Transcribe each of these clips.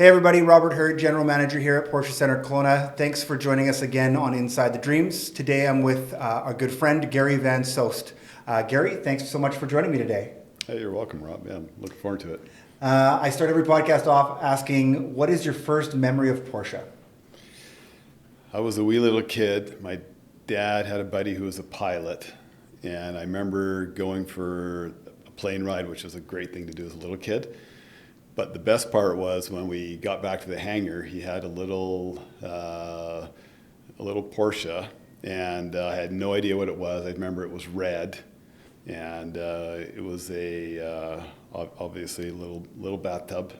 Hey everybody, Robert Hurd, General Manager here at Porsche Center Kelowna. Thanks for joining us again on Inside the Dreams. Today I'm with our good friend, Gary van Soest. Gary, thanks so much for joining me today. Hey, you're welcome, Rob. Yeah, I'm looking forward to it. I start every podcast off asking, what is your first memory of Porsche? I was a wee little kid. My dad had a buddy who was a pilot, and I remember going for a plane ride, which was a great thing to do as a little kid. But the best part was when we got back to the hangar, he had a little Porsche, and I had no idea what it was. I remember it was red, and it was obviously a little bathtub,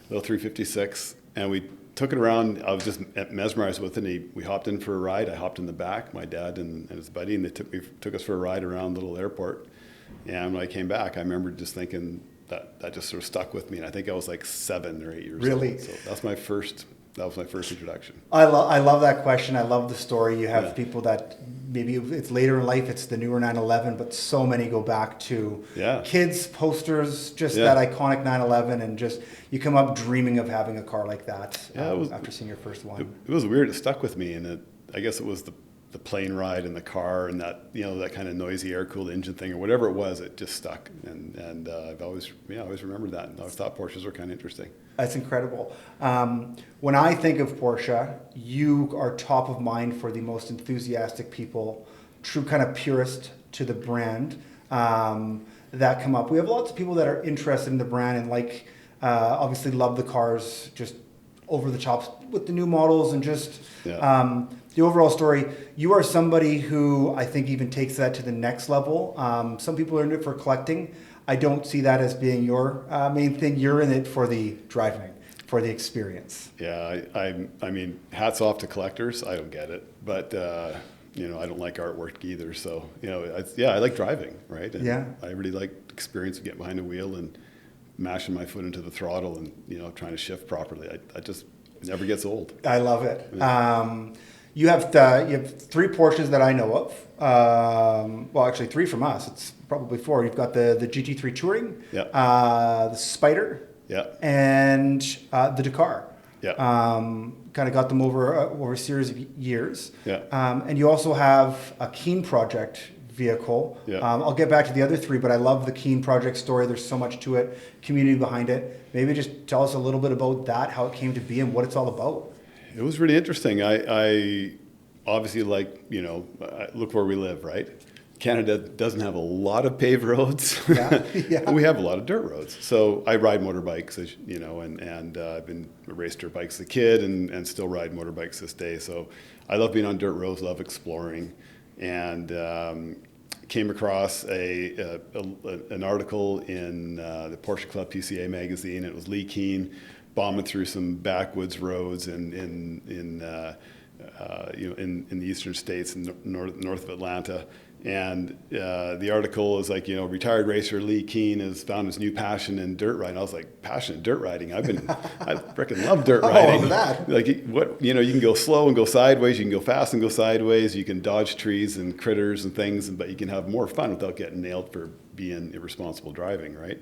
little 356, and we took it around. I was just mesmerized with it. And we hopped in for a ride. I hopped in the back, my dad and his buddy, and they took us for a ride around the little airport. And when I came back, I remember just thinking, that just sort of stuck with me, and I think I was like 7 or 8 years Really? old. So that was my first introduction. I love that question. I love the story. You have people that maybe it's later in life, it's the newer 911, but so many go back to kids, posters, just that iconic 911, and just you come up dreaming of having a car like that after seeing your first one. It was weird. It stuck with me, and I guess it was the plane ride in the car and that that kind of noisy air-cooled engine thing or whatever it was. It just stuck, and I've always remembered that. And I always thought Porsches were kind of interesting. That's incredible. When I think of Porsche, you are top of mind for the most enthusiastic people, true kind of purist to the brand that come up. We have lots of people that are interested in the brand and obviously love the cars, just over the top with the new models and just the overall story. You are somebody who I think even takes that to the next level. Some people are in it for collecting. I don't see that as being your main thing. You're in it for the driving, for the experience. Yeah, I mean, hats off to collectors. I don't get it, but I don't like artwork either. So I like driving, right? And I really like the experience of getting behind the wheel and mashing my foot into the throttle and trying to shift properly. I just it never gets old. I love it. Yeah. You have 3 Porsches that I know of. Well, actually 3 from us. It's probably 4. You've got the GT3 Touring, the Spider, and the Dakar. Kind of got them over a series of years. And you also have a Keen Project vehicle. I'll get back to the other 3, but I love the Keen Project story. There's so much to it, community behind it. Maybe just tell us a little bit about that, how it came to be and what it's all about. It was really interesting. I obviously look where we live, right? Canada doesn't have a lot of paved roads. We have a lot of dirt roads. So I ride motorbikes, and I've been raced dirt bikes as a kid and still ride motorbikes this day. So I love being on dirt roads, love exploring, and came across an article in the Porsche Club PCA magazine. It was Lee Keen bombing through some backwoods roads in the eastern states and north of Atlanta. And the article is like, retired racer Lee Keen has found his new passion in dirt riding. I was like, passion in dirt riding? I freaking love dirt riding. Oh, that. Like, you can go slow and go sideways, you can go fast and go sideways, you can dodge trees and critters and things, but you can have more fun without getting nailed for being irresponsible driving, right?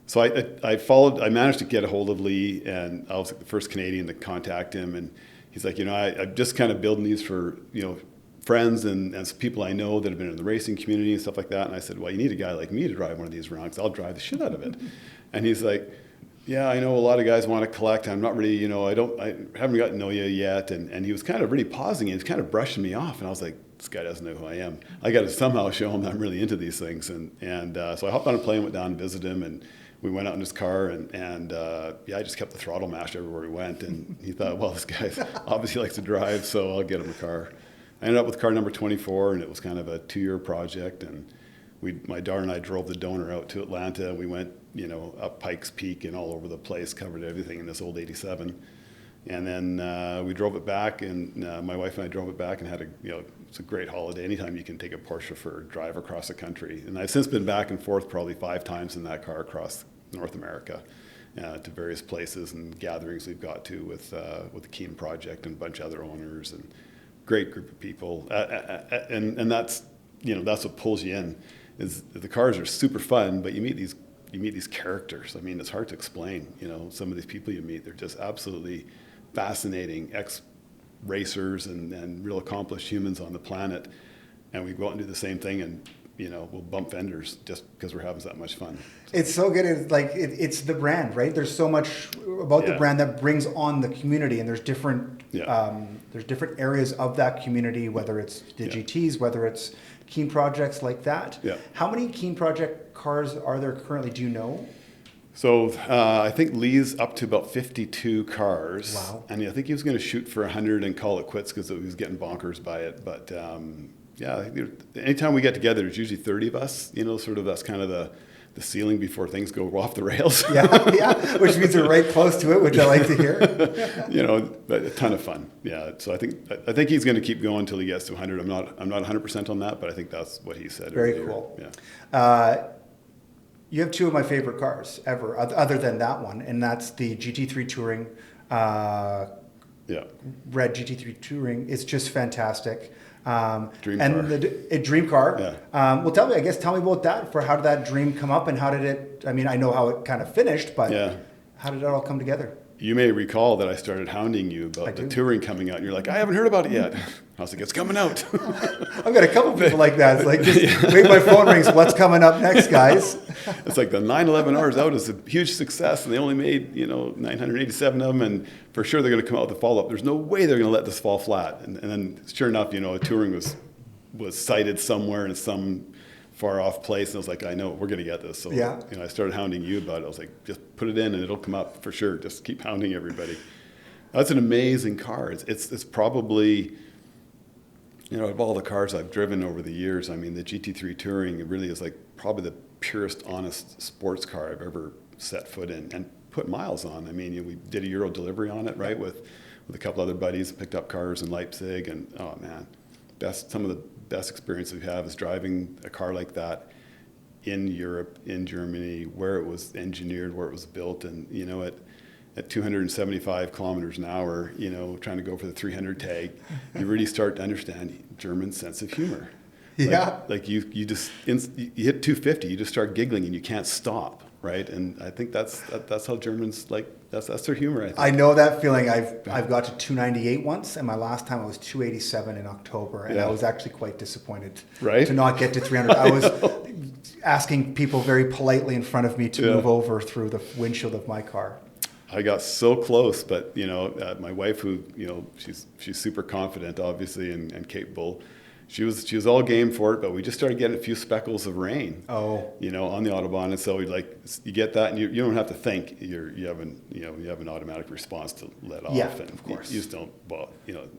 So I managed to get a hold of Lee, and I was the first Canadian to contact him, and he's like, I'm just kind of building these for, friends and some people I know that have been in the racing community and stuff like that. And I said, well, you need a guy like me to drive one of these around because I'll drive the shit out of it. And he's like, yeah, I know a lot of guys want to collect. I'm not really, I haven't gotten to know you yet. And he was kind of really pausing. He was kind of brushing me off. And I was like, this guy doesn't know who I am. I got to somehow show him that I'm really into these things. And so I hopped on a plane, went down and visited him, and we went out in his car, and I just kept the throttle mashed everywhere we went. And he thought, well, this guy obviously likes to drive, so I'll get him a car. I ended up with car number 24, and it was kind of a 2-year project. And my daughter and I drove the donor out to Atlanta, and we went, up Pikes Peak and all over the place, covered everything in this old 87. And then we drove it back, and my wife and I drove it back and had it's a great holiday. Anytime you can take a Porsche for a drive across the country. And I've since been back and forth probably 5 times in that car across North America to various places and gatherings we've got to with the Keen Project and a bunch of other owners, and great group of people. And that's what pulls you in, is the cars are super fun, but you meet these you meet these characters. I mean, it's hard to explain, you know, some of these people you meet, they're just absolutely fascinating ex-racers and real accomplished humans on the planet. And we go out and do the same thing, and, you know, we'll bump fenders just because we're having that much fun. It's so good. It's like it's the brand, right? There's so much about the brand that brings on the community, and there's different areas of that community, whether it's the GTs, whether it's Keen projects like that. Yeah. How many Keen project cars are there currently? Do you know? So I think Lee's up to about 52 cars. Wow. And I think he was going to shoot for 100 and call it quits because he was getting bonkers by it. But yeah, anytime we get together, there's usually 30 of us. You know, sort of that's kind of the ceiling before things go off the rails. yeah, which means we're right close to it, which I like to hear. You know, a ton of fun. Yeah, so I think he's going to keep going until he gets to 100. I'm not 100% on that, but I think that's what he said. Very earlier. cool. Yeah. You have two of my favorite cars ever, other than that one, and that's the GT3 Touring. Red GT3 Touring. It's just fantastic. Dream and car. A dream car. Yeah. Well, tell me about that. How did that dream come up, and how did it? I mean, I know how it kind of finished, but how did it all come together? You may recall that I started hounding you about the touring coming out, and you're like, I haven't heard about it yet. I was like, it's coming out. I've got a couple people like that. It's like, just wait, my phone rings. What's coming up next, guys? It's like the 911R's out is a huge success, and they only made 987 of them, and for sure they're going to come out with a follow-up. There's no way they're going to let this fall flat. And then sure enough, a touring was sighted somewhere in some far off place, and I was like, I know, we're going to get this. So I started hounding you about it. I was like, just put it in and it'll come up for sure. Just keep hounding everybody. That's an amazing car. It's probably, of all the cars I've driven over the years, I mean, the GT3 Touring really is like probably the purest, honest sports car I've ever set foot in and put miles on. I mean, we did a Euro delivery on it, right, with a couple other buddies, picked up cars in Leipzig, and oh man, some of the best experience we have is driving a car like that in Europe, in Germany, where it was engineered, where it was built, and at 275 kilometers an hour, trying to go for the 300 tag, you really start to understand German sense of humor. Yeah. Like you hit 250, you just start giggling and you can't stop, right? And I think that's how Germans that's their humor, I think. I know that feeling. I've got to 298 once, and my last time I was 287 in October, and I was actually quite disappointed to not get to 300. I was asking people very politely in front of me to move over through the windshield of my car. I got so close, but my wife, who she's super confident, obviously, and capable. She was all game for it, but we just started getting a few speckles of rain. On the Autobahn, and so you get that, and you don't have to think. You have an automatic response to let off. Yeah, and of course. You just don't. Well,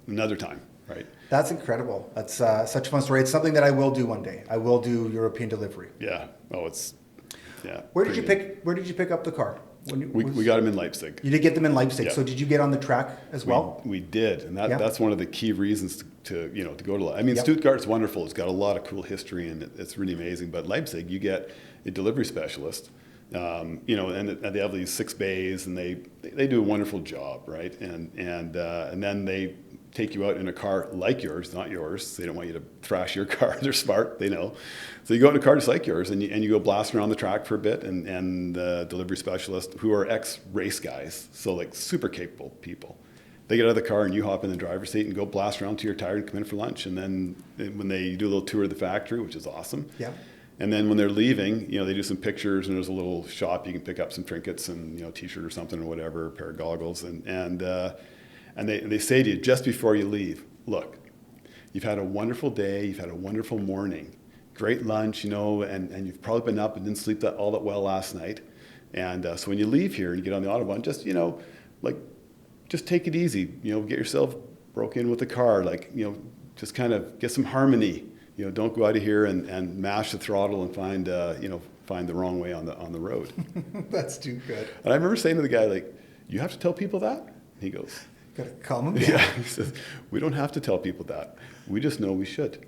another time, right? That's incredible. That's such a fun story. It's something that I will do one day. I will do European delivery. Yeah. Oh, it's Where did you pick up the car? We got them in Leipzig. You did get them in Leipzig. Yeah. So did you get on the track as well? We did, and that's one of the key reasons to go to. I mean, Stuttgart's wonderful. It's got a lot of cool history, and it's really amazing. But Leipzig, you get a delivery specialist, and they have these 6 bays, and they do a wonderful job, right? And then they take you out in a car like yours, not yours. They don't want you to thrash your car. They're smart, they know. So you go in a car just like yours, and you go blasting around the track for a bit, and the delivery specialists, who are ex-race guys, so like super capable people, they get out of the car and you hop in the driver's seat and go blast around to your tire and come in for lunch. And then when they do a little tour of the factory, which is awesome. Yeah. And then when they're leaving, they do some pictures, and there's a little shop you can pick up some trinkets and a t-shirt or something or whatever, a pair of goggles, and they say to you just before you leave, look, you've had a wonderful day, you've had a wonderful morning, great lunch, and you've probably been up and didn't sleep all that well last night. And so when you leave here and you get on the Autobahn, just take it easy, get yourself broke in with the car, just kind of get some harmony. Don't go out of here and mash the throttle and find the wrong way on the road. That's too good. And I remember saying to the guy, you have to tell people that? And he goes, gotta calm him down. Yeah, he says, we don't have to tell people that. We just know we should.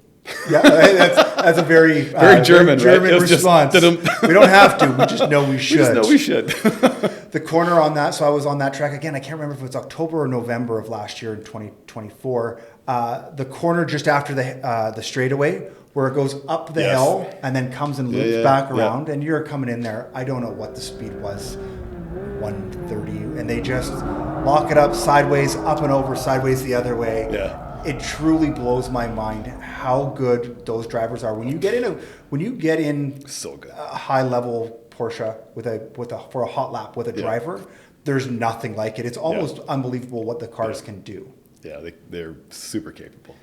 Yeah, that's a very German, German right? response. We don't have to. We just know we should. We just know we should. The corner on that, so I was on that track again. I can't remember if it was October or November of last year in 2024. The corner just after the straightaway, where it goes up the hill and then comes and loops back around, and you're coming in there. I don't know what the speed was, 130, and they just lock it up sideways, up and over, sideways the other way. Yeah. It truly blows my mind how good those drivers are. When you get in so good. A high level Porsche for a hot lap with a driver, there's nothing like it. It's almost unbelievable what the cars can do. Yeah, they're super capable.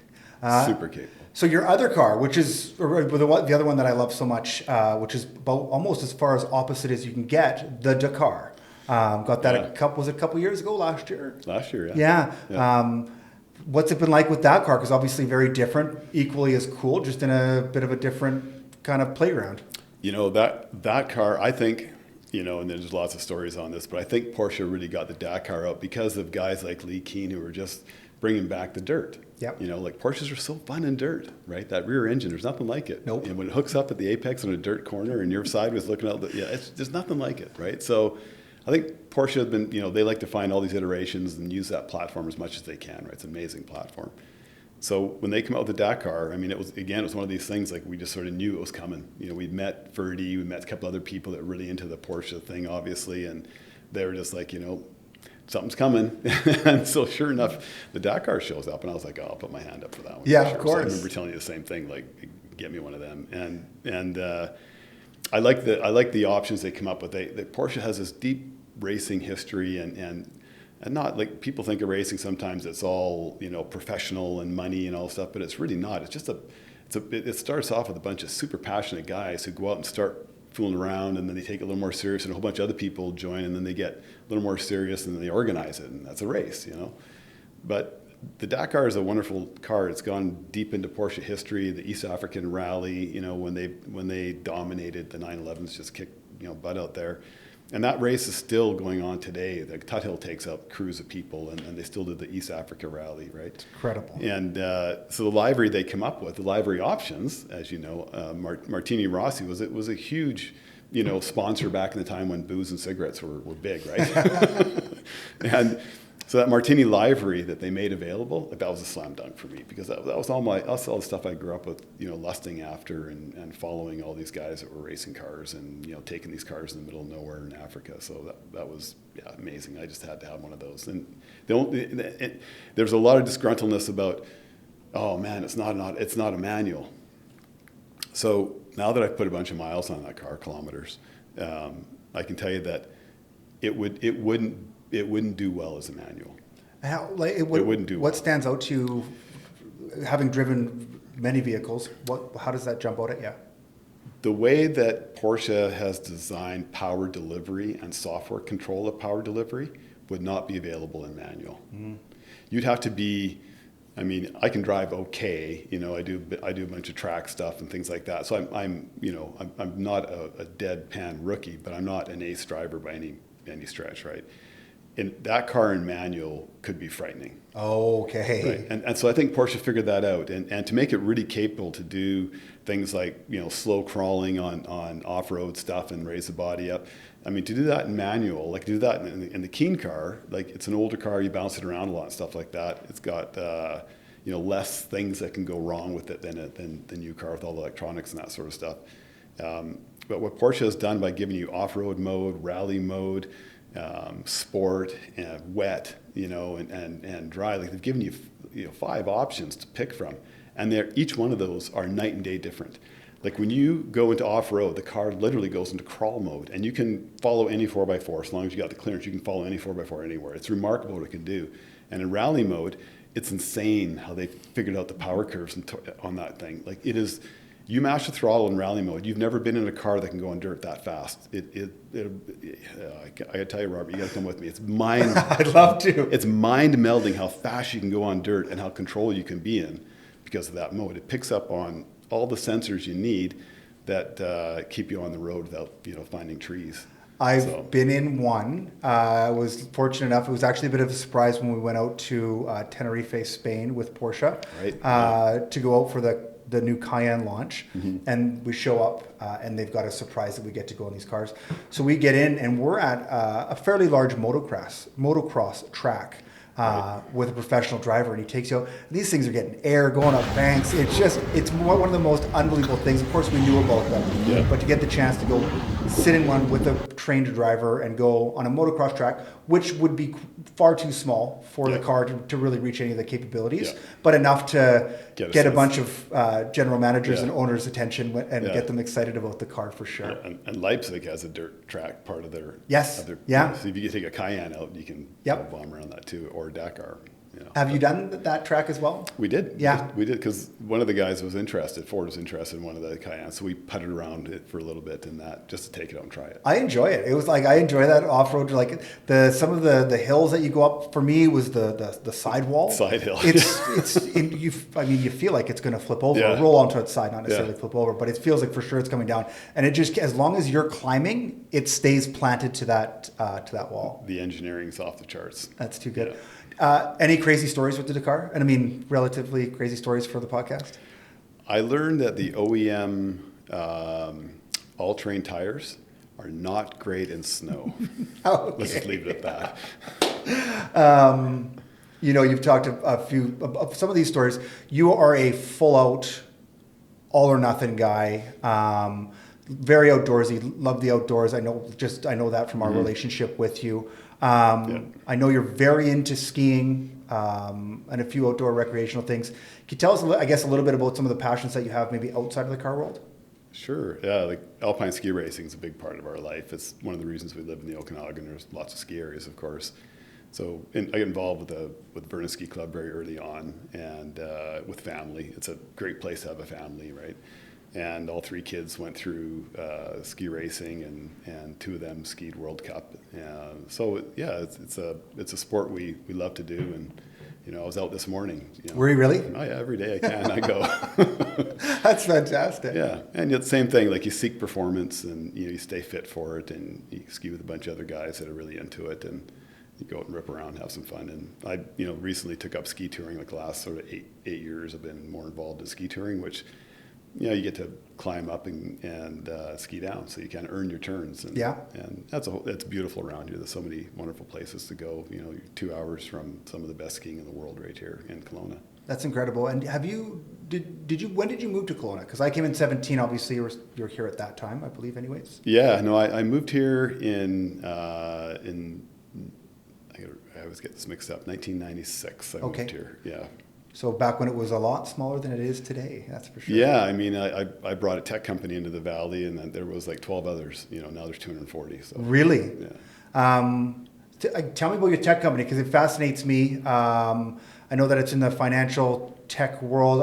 Super capable. So your other car, which is the other one that I love so much, which is about almost as far as opposite as you can get, the Dakar. Got that a couple years ago, last year? Last year, yeah. What's it been like with that car? Because obviously very different, equally as cool, just in a bit of a different kind of playground. You know, that car, I think, you know, and there's lots of stories on this, but I think Porsche really got the Dakar out because of guys like Lee Keen who were just bringing back the dirt. Yep. You know, like Porsches are so fun in dirt, right? That rear engine, there's nothing like it. Nope. And when it hooks up at the apex on a dirt corner and your side was looking out, there's nothing like it, right? So I think Porsche has been, you know, they like to find all these iterations and use that platform as much as they can, right? It's an amazing platform. So when they come out with the Dakar, I mean, it was one of these things like we just sort of knew it was coming. You know, we met Verdi, we met a couple other people that were really into the Porsche thing, obviously, and they were just like, you know, something's coming. And so sure enough, the Dakar shows up, and I was like, oh, I'll put my hand up for that one. Yeah, sure. of course. So I remember telling you the same thing, like, get me one of them. And I like the options they come up with. Porsche has this deep racing history and not like people think of racing sometimes it's all, you know, professional and money and all stuff, but it's really not. It's just it starts off with a bunch of super passionate guys who go out and start fooling around, and then they take it a little more serious, and a whole bunch of other people join, and then they get a little more serious, and then they organize it, and that's a race, you know. But the Dakar is a wonderful car. It's gone deep into Porsche history. The East African Rally, you know, when they dominated, the 911s just kicked, you know, butt out there. And that race is still going on today. The Tuthill takes up crews of people, and they still do the East Africa Rally, right? It's incredible. And so the livery they come up with, the livery options, as you know, Martini Rossi was a huge, you know, sponsor back in the time when booze and cigarettes were big, right? And so that Martini livery that they made available, that was a slam dunk for me, because that was all the stuff I grew up with, you know, lusting after and following all these guys that were racing cars and, you know, taking these cars in the middle of nowhere in Africa. So that was amazing. I just had to have one of those. And there's a lot of disgruntledness about, oh man, it's not a manual. So now that I've put a bunch of miles on that car, kilometers, I can tell you that it wouldn't do well as a manual. It wouldn't do well. What stands out to you, having driven many vehicles, how does that jump out at you? The way that Porsche has designed power delivery and software control of power delivery would not be available in manual. You'd have to be, I mean, I can drive okay, you know, I do a bunch of track stuff and things like that. So I'm not a deadpan rookie, but I'm not an ace driver by any stretch, right? And that car in manual could be frightening. Okay. Right? And so I think Porsche figured that out. And to make it really capable to do things like, you know, slow crawling on off-road stuff and raise the body up. I mean, to do that in manual, like to do that in the Keen car, like it's an older car, you bounce it around a lot and stuff like that. It's got, you know, less things that can go wrong with it than the new car with all the electronics and that sort of stuff. But what Porsche has done by giving you off-road mode, rally mode, sport, wet, you know, and dry. Like they've given you 5 options to pick from, and each one of those are night and day different. Like when you go into off-road, the car literally goes into crawl mode, and you can follow any 4x4 as long as you got the clearance. You can follow any 4x4 anywhere. It's remarkable what it can do. And in rally mode, it's insane how they figured out the power curves on that thing. Like it is. You mash the throttle in rally mode. You've never been in a car that can go on dirt that fast. I gotta tell you, Robert, you gotta come with me. It's mind. I'd love to. It's mind melding how fast you can go on dirt and how controlled you can be in because of that mode. It picks up on all the sensors you need that keep you on the road without, you know, finding trees. I've been in one. I was fortunate enough. It was actually a bit of a surprise when we went out to Tenerife, Spain with Porsche to go out for the new Cayenne launch. And we show up and they've got a surprise that we get to go in these cars. So we get in and we're at a fairly large motocross track. With a professional driver, and he takes you out. These things are getting air, going up banks. It's one of the most unbelievable things. Of course, we knew about them, but to get the chance to go sit in one with a trained driver and go on a motocross track, which would be far too small for the car to really reach any of the capabilities, but enough to get a bunch of general managers and owners' attention and get them excited about the car for sure. And Leipzig has a dirt track part of their So if you take a Cayenne out, you can bomb around that too, or Dakar. Have you done that track as well? We did. Yeah. We did because one of the guys was interested, Ford was interested in one of the Cayennes. So we putted around it for a little bit in that just to take it out and try it. I enjoy it. It was like, I enjoy that off-road. Like some of the hills that you go up, for me, was the sidewall. Side hill. You feel like it's going to flip over, roll onto its side, not necessarily flip over, but it feels like for sure it's coming down. And it just, as long as you're climbing, it stays planted to that wall. The engineering's off the charts. That's too good. Any crazy stories with the car? And I mean, relatively crazy stories for the podcast? I learned that the OEM all-terrain tires are not great in snow. Okay. Let's just leave it at that. You've talked a few of some of these stories. You are a full-out, all-or-nothing guy. Very outdoorsy. Love the outdoors. I know that from our relationship with you. I know you're very into skiing and a few outdoor recreational things. Can you tell us, I guess, a little bit about some of the passions that you have maybe outside of the car world? Sure. Yeah, like alpine ski racing is a big part of our life. It's one of the reasons we live in the Okanagan. There's lots of ski areas, of course. So I get involved with Vernon Ski Club very early on, and with family. It's a great place to have a family, right? And all three kids went through ski racing, and two of them skied World Cup. So yeah, it's a sport we love to do. And I was out this morning. Were you really? Oh yeah, every day I can I go. That's fantastic. Yeah, and it's the same thing. Like you seek performance, and you stay fit for it, and you ski with a bunch of other guys that are really into it, and you go out and rip around, have some fun. And I recently took up ski touring. Like the last sort of eight years, I've been more involved in ski touring, which. You get to climb up and ski down, so you kind of earn your turns. And, and that's beautiful around here. There's so many wonderful places to go. You're 2 hours from some of the best skiing in the world right here in Kelowna. That's incredible. And when did you move to Kelowna? Because I came in 2017. Obviously, you were here at that time, I believe, anyways. Yeah, no, I moved here in I always get this mixed up. 1996. I moved here. Yeah. So back when it was a lot smaller than it is today, that's for sure. Yeah, I mean, I brought a tech company into the valley, and then there was like 12 others. Now there's 240. So really? Yeah. Tell me about your tech company, because it fascinates me. I know that it's in the financial tech world.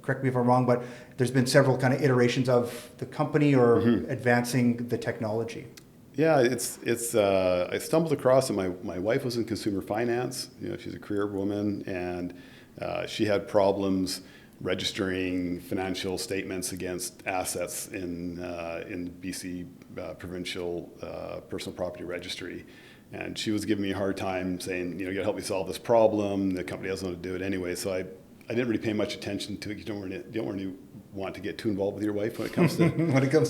Correct me if I'm wrong, but there's been several kind of iterations of the company or advancing the technology. Yeah, I stumbled across it. My wife was in consumer finance. She's a career woman, and she had problems registering financial statements against assets in BC provincial personal property registry. And she was giving me a hard time, saying, you got to help me solve this problem. The company doesn't want to do it anyway. So I didn't really pay much attention to it. You don't really want to get too involved with your wife when it comes to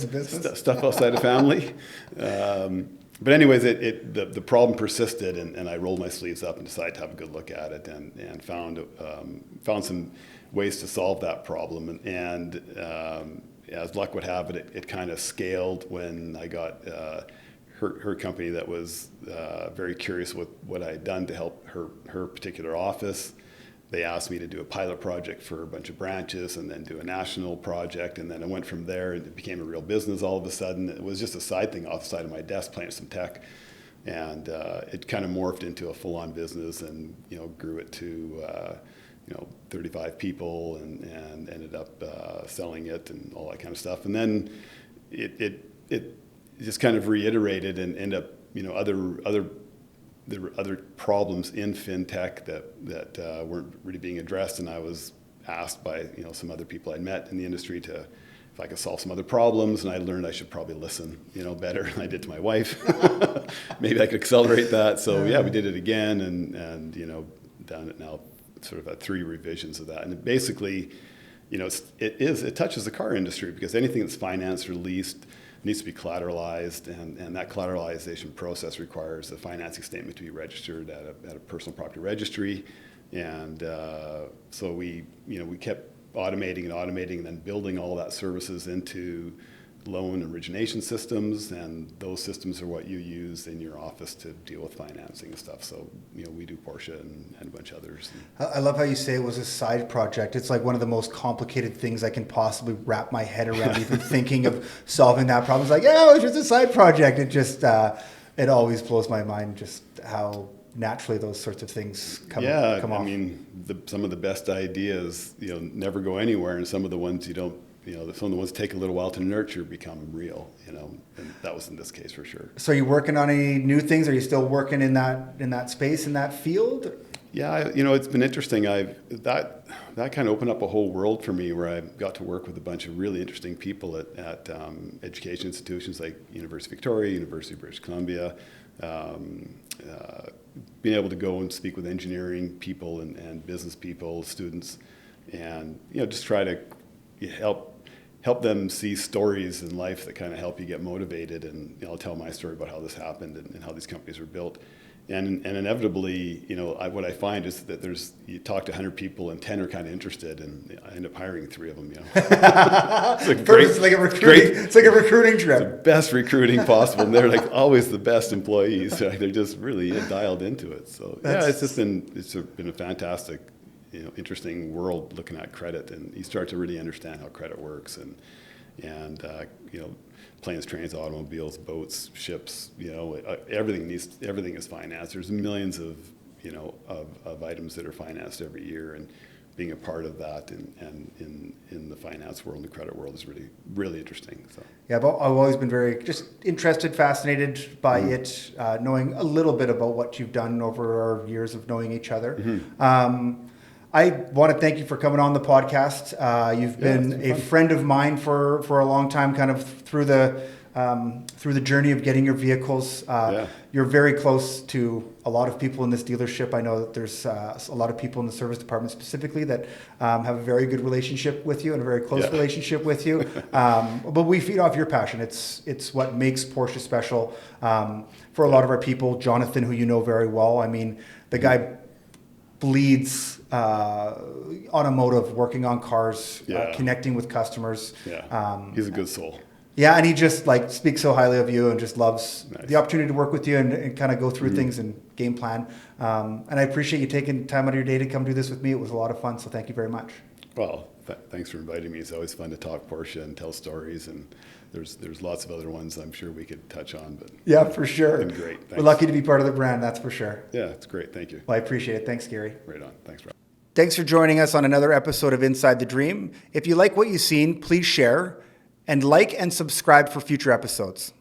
business stuff outside of family. But anyways, the problem persisted, and I rolled my sleeves up and decided to have a good look at it, and found some ways to solve that problem. And as luck would have it, it kind of scaled when I got her company that was very curious with what I had done to help her particular office. They asked me to do a pilot project for a bunch of branches, and then do a national project, and then I went from there, and it became a real business all of a sudden. It was just a side thing off the side of my desk, playing some tech, and it kind of morphed into a full-on business, and grew it to 35 people, and ended up selling it and all that kind of stuff. And then it just kind of reiterated and ended up there were other problems in fintech that weren't really being addressed, and I was asked by some other people I'd met in the industry to if I could solve some other problems, and I learned I should probably listen, better than I did to my wife. Maybe I could accelerate that. So yeah, we did it again, and done it now, sort of at 3 revisions of that. And basically, it touches the car industry, because anything that's financed or leased needs to be collateralized, and that collateralization process requires the financing statement to be registered at a personal property registry. And so we kept automating and then building all that services into loan origination systems, and those systems are what you use in your office to deal with financing and stuff. So we do Porsche and a bunch of others. I love how you say it was a side project. It's like one of the most complicated things I can possibly wrap my head around, even thinking of solving that problem. It's like, yeah, it was just a side project. It just it always blows my mind just how naturally those sorts of things come off. I mean, some of the best ideas never go anywhere, and some of the ones you don't. Some of the ones take a little while to nurture become real, and that was in this case for sure. So are you working on any new things? Are you still working in that space, in that field? Yeah, it's been interesting. That kind of opened up a whole world for me, where I got to work with a bunch of really interesting people at education institutions like University of Victoria, University of British Columbia, being able to go and speak with engineering people and business people, students, and just try to help them see stories in life that kind of help you get motivated. And I'll tell my story about how this happened and how these companies were built. And inevitably, what I find is that you talk to 100 people and 10 are kind of interested, and I end up hiring 3 of them. It's like a recruiting trip. It's the best recruiting possible, and they're like always the best employees. Right? They're just really dialed into it. So it's been a fantastic, interesting world looking at credit, and you start to really understand how credit works, and planes, trains, automobiles, boats, ships, everything is financed. There's millions of items that are financed every year, and being a part of that and in the finance world, the credit world, is really, really interesting. So yeah, but I've always been very just interested, fascinated by it, knowing a little bit about what you've done over our years of knowing each other. I want to thank you for coming on the podcast. You've been a friend of mine for a long time, kind of through the journey of getting your vehicles. You're very close to a lot of people in this dealership. I know that there's a lot of people in the service department specifically that have a very good relationship with you and a very close relationship with you. But we feed off your passion. It's what makes Porsche special. For a lot of our people, Jonathan, who you know very well, I mean, the guy bleeds automotive, working on cars, connecting with customers. He's a good soul. Yeah, and he just speaks so highly of you and just loves the opportunity to work with you and kind of go through things and game plan. And I appreciate you taking time out of your day to come do this with me. It was a lot of fun, so thank you very much. Well, thanks for inviting me. It's always fun to talk Porsche and tell stories, and there's lots of other ones I'm sure we could touch on. But yeah, for sure. It's been great. Thanks. We're lucky to be part of the brand, that's for sure. Yeah, it's great. Thank you. Well, I appreciate it. Thanks, Gary. Right on. Thanks, Rob. Thanks for joining us on another episode of Inside the Dream. If you like what you've seen, please share and like and subscribe for future episodes.